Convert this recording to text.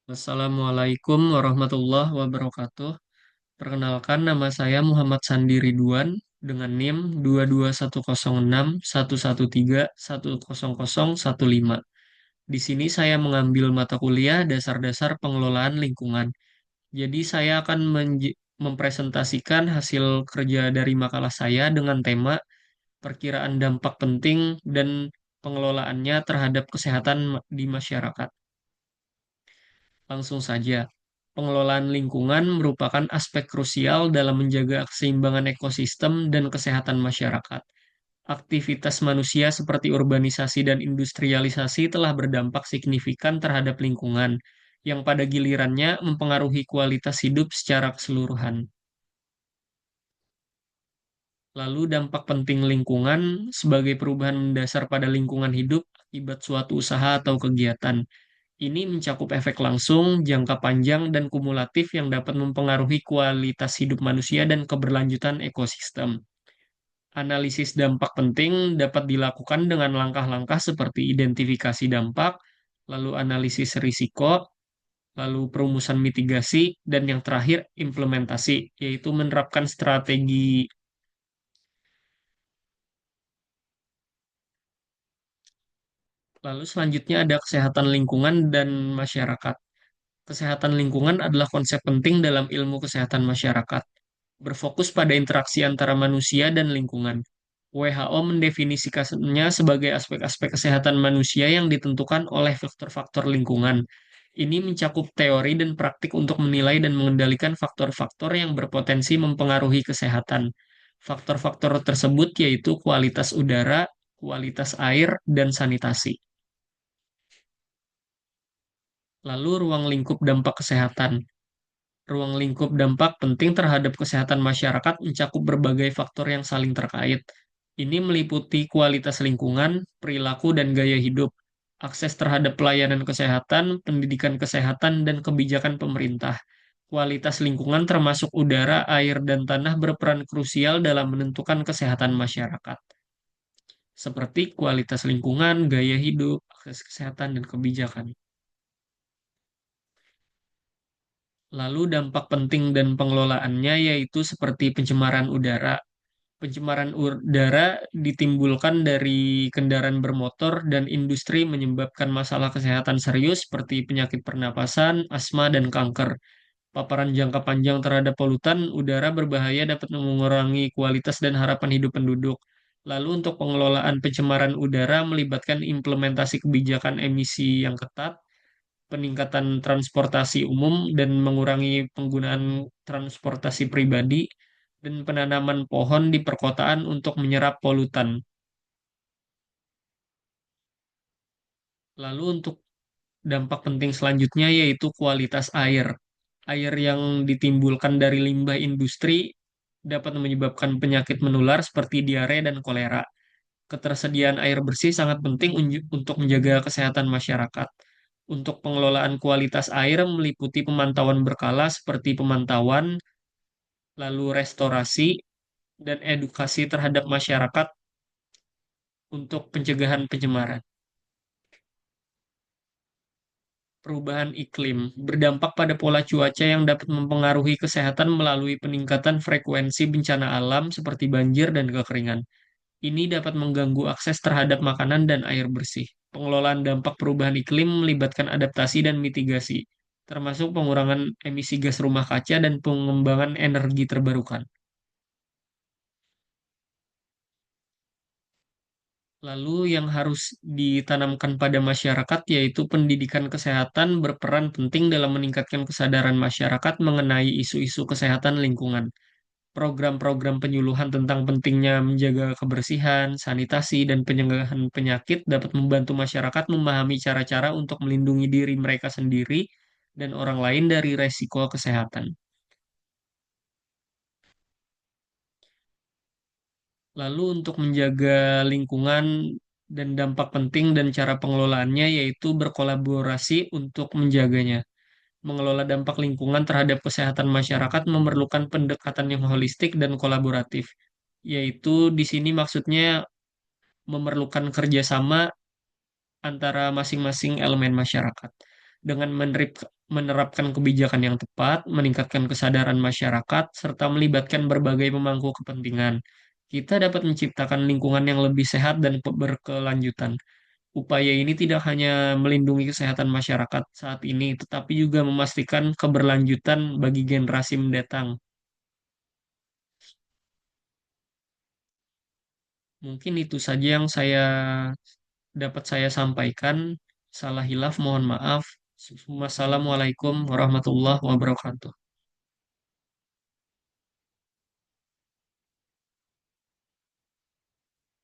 Assalamualaikum warahmatullahi wabarakatuh. Perkenalkan nama saya Muhammad Sandi Ridwan dengan NIM 221061131131015. Di sini saya mengambil mata kuliah dasar-dasar pengelolaan lingkungan. Jadi saya akan mempresentasikan hasil kerja dari makalah saya dengan tema perkiraan dampak penting dan pengelolaannya terhadap kesehatan di masyarakat. Langsung saja, pengelolaan lingkungan merupakan aspek krusial dalam menjaga keseimbangan ekosistem dan kesehatan masyarakat. Aktivitas manusia seperti urbanisasi dan industrialisasi telah berdampak signifikan terhadap lingkungan, yang pada gilirannya mempengaruhi kualitas hidup secara keseluruhan. Lalu dampak penting lingkungan sebagai perubahan mendasar pada lingkungan hidup akibat suatu usaha atau kegiatan. Ini mencakup efek langsung, jangka panjang, dan kumulatif yang dapat mempengaruhi kualitas hidup manusia dan keberlanjutan ekosistem. Analisis dampak penting dapat dilakukan dengan langkah-langkah seperti identifikasi dampak, lalu analisis risiko, lalu perumusan mitigasi, dan yang terakhir implementasi, yaitu menerapkan strategi. Lalu selanjutnya ada kesehatan lingkungan dan masyarakat. Kesehatan lingkungan adalah konsep penting dalam ilmu kesehatan masyarakat, berfokus pada interaksi antara manusia dan lingkungan. WHO mendefinisikannya sebagai aspek-aspek kesehatan manusia yang ditentukan oleh faktor-faktor lingkungan. Ini mencakup teori dan praktik untuk menilai dan mengendalikan faktor-faktor yang berpotensi mempengaruhi kesehatan. Faktor-faktor tersebut yaitu kualitas udara, kualitas air, dan sanitasi. Lalu ruang lingkup dampak kesehatan. Ruang lingkup dampak penting terhadap kesehatan masyarakat mencakup berbagai faktor yang saling terkait. Ini meliputi kualitas lingkungan, perilaku dan gaya hidup, akses terhadap pelayanan kesehatan, pendidikan kesehatan, dan kebijakan pemerintah. Kualitas lingkungan termasuk udara, air, dan tanah berperan krusial dalam menentukan kesehatan masyarakat, seperti kualitas lingkungan, gaya hidup, akses kesehatan, dan kebijakan. Lalu dampak penting dan pengelolaannya yaitu seperti pencemaran udara. Pencemaran udara ditimbulkan dari kendaraan bermotor dan industri menyebabkan masalah kesehatan serius seperti penyakit pernapasan, asma, dan kanker. Paparan jangka panjang terhadap polutan udara berbahaya dapat mengurangi kualitas dan harapan hidup penduduk. Lalu untuk pengelolaan pencemaran udara melibatkan implementasi kebijakan emisi yang ketat, peningkatan transportasi umum dan mengurangi penggunaan transportasi pribadi, dan penanaman pohon di perkotaan untuk menyerap polutan. Lalu untuk dampak penting selanjutnya yaitu kualitas air. Air yang ditimbulkan dari limbah industri dapat menyebabkan penyakit menular seperti diare dan kolera. Ketersediaan air bersih sangat penting untuk menjaga kesehatan masyarakat. Untuk pengelolaan kualitas air meliputi pemantauan berkala seperti pemantauan, lalu restorasi, dan edukasi terhadap masyarakat untuk pencegahan pencemaran. Perubahan iklim berdampak pada pola cuaca yang dapat mempengaruhi kesehatan melalui peningkatan frekuensi bencana alam seperti banjir dan kekeringan. Ini dapat mengganggu akses terhadap makanan dan air bersih. Pengelolaan dampak perubahan iklim melibatkan adaptasi dan mitigasi, termasuk pengurangan emisi gas rumah kaca dan pengembangan energi terbarukan. Lalu yang harus ditanamkan pada masyarakat yaitu pendidikan kesehatan berperan penting dalam meningkatkan kesadaran masyarakat mengenai isu-isu kesehatan lingkungan. Program-program penyuluhan tentang pentingnya menjaga kebersihan, sanitasi, dan pencegahan penyakit dapat membantu masyarakat memahami cara-cara untuk melindungi diri mereka sendiri dan orang lain dari resiko kesehatan. Lalu untuk menjaga lingkungan dan dampak penting dan cara pengelolaannya yaitu berkolaborasi untuk menjaganya. Mengelola dampak lingkungan terhadap kesehatan masyarakat memerlukan pendekatan yang holistik dan kolaboratif. Yaitu di sini maksudnya memerlukan kerjasama antara masing-masing elemen masyarakat. dengan menerapkan kebijakan yang tepat, meningkatkan kesadaran masyarakat, serta melibatkan berbagai pemangku kepentingan. Kita dapat menciptakan lingkungan yang lebih sehat dan berkelanjutan. Upaya ini tidak hanya melindungi kesehatan masyarakat saat ini, tetapi juga memastikan keberlanjutan bagi generasi mendatang. Mungkin itu saja yang dapat saya sampaikan. Salah hilaf, mohon maaf. Wassalamualaikum warahmatullahi wabarakatuh.